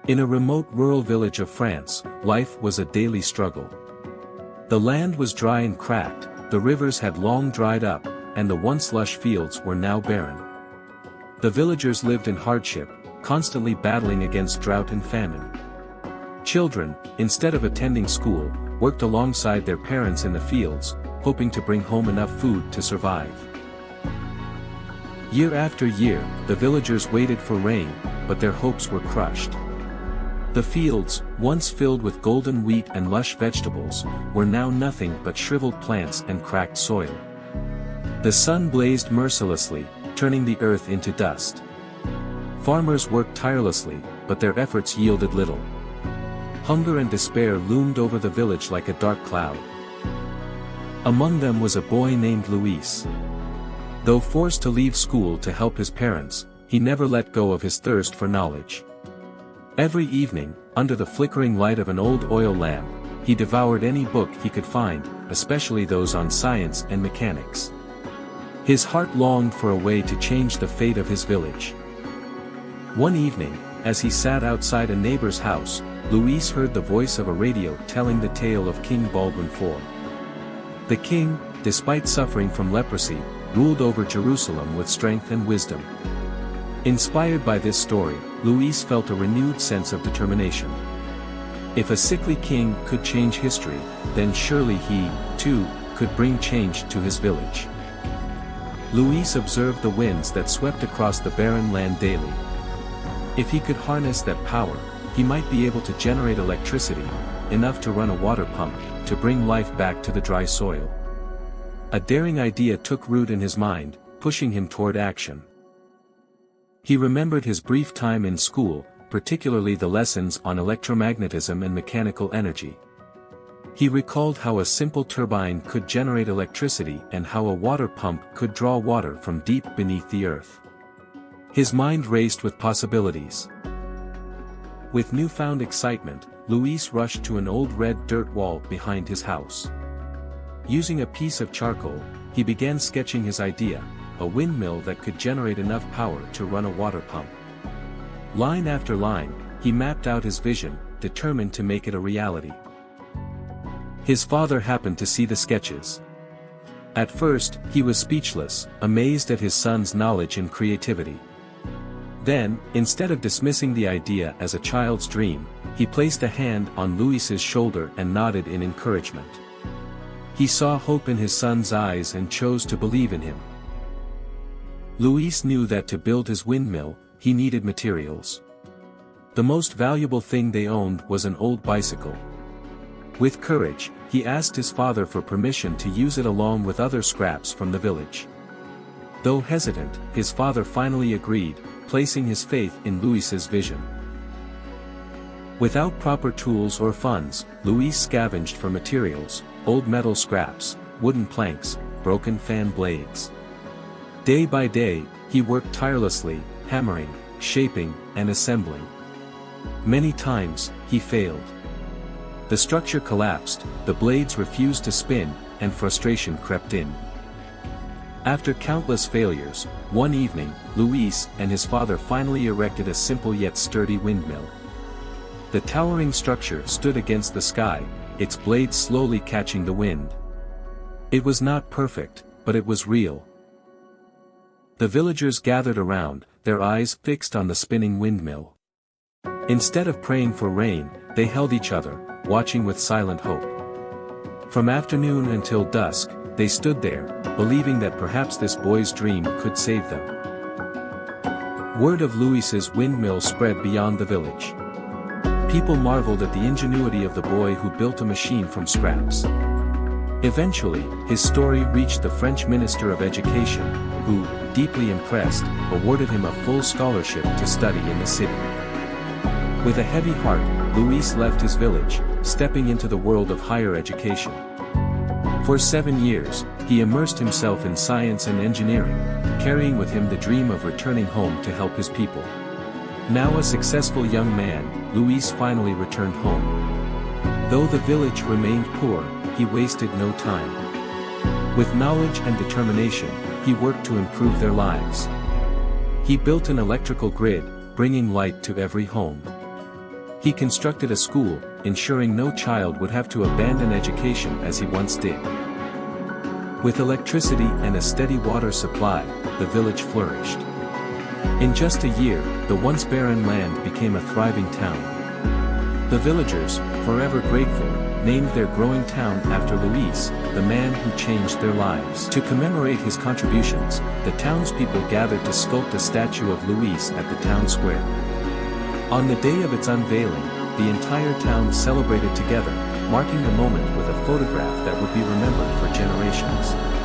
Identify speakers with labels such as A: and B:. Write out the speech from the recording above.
A: In a remote rural village of France, life was a daily struggle. The land was dry and cracked, the rivers had long dried up, and the once lush fields were now barren. The villagers lived in hardship, constantly battling against drought and famine. Children, instead of attending school, worked alongside their parents in the fields, hoping to bring home enough food to survive. Year after year, the villagers waited for rain, but their hopes were crushed. The fields, once filled with golden wheat and lush vegetables, were now nothing but shriveled plants and cracked soil. The sun blazed mercilessly, turning the earth into dust. Farmers worked tirelessly, but their efforts yielded little. Hunger and despair loomed over the village like a dark cloud. Among them was a boy named Luis. Though forced to leave school to help his parents, he never let go of his thirst for knowledge. Every evening, under the flickering light of an old oil lamp, he devoured any book he could find, especially those on science and mechanics. His heart longed for a way to change the fate of his village. One evening, as he sat outside a neighbor's house, Luis heard the voice of a radio telling the tale of King Baldwin IV. The king, despite suffering from leprosy, ruled over Jerusalem with strength and wisdom. Inspired by this story, Luis felt a renewed sense of determination. If a sickly king could change history, then surely he, too, could bring change to his village. Luis observed the winds that swept across the barren land daily. If he could harness that power, he might be able to generate electricity, enough to run a water pump, to bring life back to the dry soil. A daring idea took root in his mind, pushing him toward action. He remembered his brief time in school, particularly the lessons on electromagnetism and mechanical energy. He recalled how a simple turbine could generate electricity and how a water pump could draw water from deep beneath the earth. His mind raced with possibilities. With newfound excitement, Luis rushed to an old red dirt wall behind his house. Using a piece of charcoal, he began sketching his idea, a windmill that could generate enough power to run a water pump. Line after line, he mapped out his vision, determined to make it a reality. His father happened to see the sketches. At first, he was speechless, amazed at his son's knowledge and creativity. Then, instead of dismissing the idea as a child's dream, he placed a hand on Luis's shoulder and nodded in encouragement. He saw hope in his son's eyes and chose to believe in him. Luis knew that to build his windmill, he needed materials. The most valuable thing they owned was an old bicycle. With courage, he asked his father for permission to use it along with other scraps from the village. Though hesitant, his father finally agreed, placing his faith in Luis's vision. Without proper tools or funds, Luis scavenged for materials, old metal scraps, wooden planks, broken fan blades. Day by day, he worked tirelessly, hammering, shaping, and assembling. Many times, he failed. The structure collapsed, the blades refused to spin, and frustration crept in. After countless failures, one evening, Luis and his father finally erected a simple yet sturdy windmill. The towering structure stood against the sky, its blades slowly catching the wind. It was not perfect, but it was real. The villagers gathered around, their eyes fixed on the spinning windmill. Instead of praying for rain, they held each other, watching with silent hope. From afternoon until dusk, they stood there, believing that perhaps this boy's dream could save them. Word of Luis's windmill spread beyond the village. People marveled at the ingenuity of the boy who built a machine from scraps. Eventually, his story reached the French Minister of Education, who, deeply impressed, awarded him a full scholarship to study in the city. With a heavy heart, Luis left his village, stepping into the world of higher education. For 7 years, he immersed himself in science and engineering, carrying with him the dream of returning home to help his people. Now a successful young man, Luis finally returned home. Though the village remained poor, he wasted no time. With knowledge and determination, he worked to improve their lives. He built an electrical grid, bringing light to every home. He constructed a school, ensuring no child would have to abandon education as he once did. With electricity and a steady water supply, the village flourished. In just a year, the once barren land became a thriving town. The villagers, forever grateful, named their growing town after Luis, the man who changed their lives. To commemorate his contributions, the townspeople gathered to sculpt a statue of Luis at the town square. On the day of its unveiling, the entire town celebrated together, marking the moment with a photograph that would be remembered for generations.